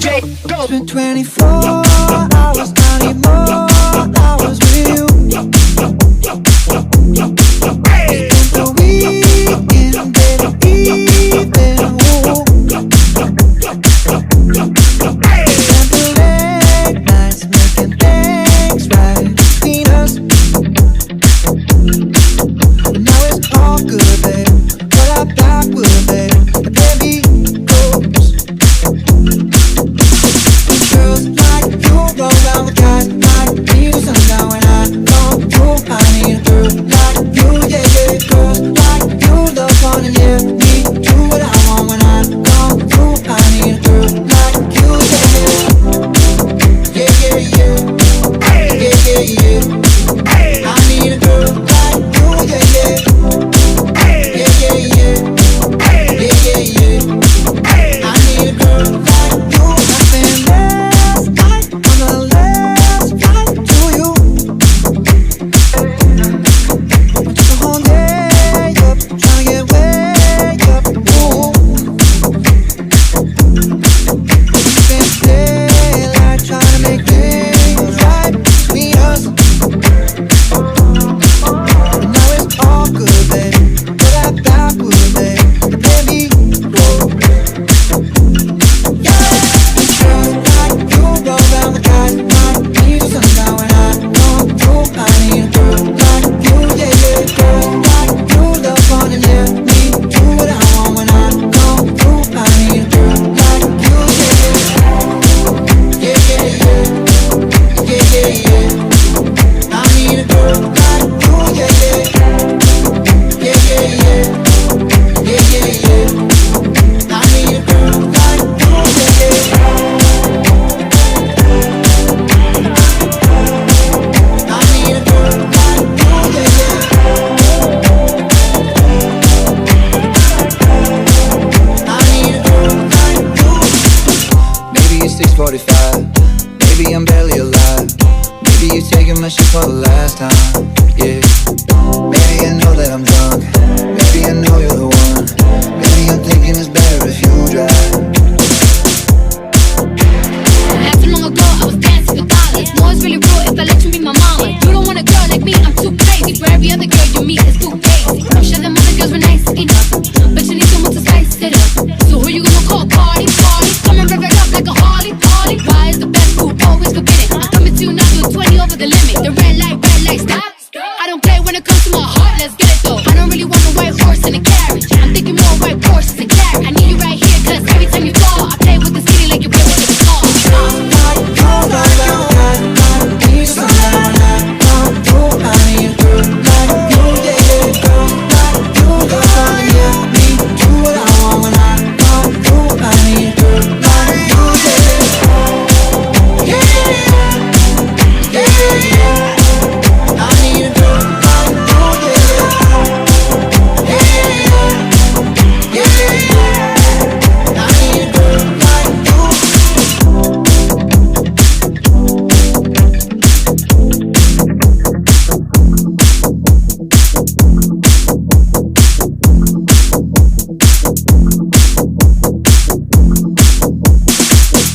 It's been 24 hours, I need more hours with you. It's been the weekend, baby, even. Spent the late nights making things right between us. Now it's all good, babe. Pull out backward, babe, and baby goes. Girls like you go around with guys like me to sundown. When I come through, I need a girl like you, yeah, yeah. Girls like you love fun and yeah, me do what I want. When I come through, I need a girl like you, yeah, yeah. Yeah, yeah, yeah. Yeah, yeah, yeah. I need a girl like you, yeah, yeah. Yeah, yeah, yeah. Yeah, yeah, yeah. I need a girl like you. I spent last night on the last flight to you. I took the whole day up, tryna get way up. Ooh. Spent daylight trying to make things right between us. And now it's all good, baby. Put that backward, baby. Baby, whoa. Yeah. Girls like you go around with guys like me to sundown. When I come through, I need a girl like you, yeah, yeah. Girls like you love fun and yeah, me do what I want. When I come through, I need a girl like you, yeah, yeah. Yeah, yeah, yeah. Yeah, yeah, yeah. I need a girl like you, yeah, yeah. Yeah, yeah, yeah. Yeah, yeah, yeah. I need a girl like you, yeah, yeah. I need a girl like you, yeah, yeah. I need a girl like you. Maybe it's 6:45. Maybe I'm barely alive. Maybe you're taking my shit for the last time. Yeah. Maybe I know that I'm drunk. Maybe I know you're the one. Maybe I'm thinking it's better if you drive.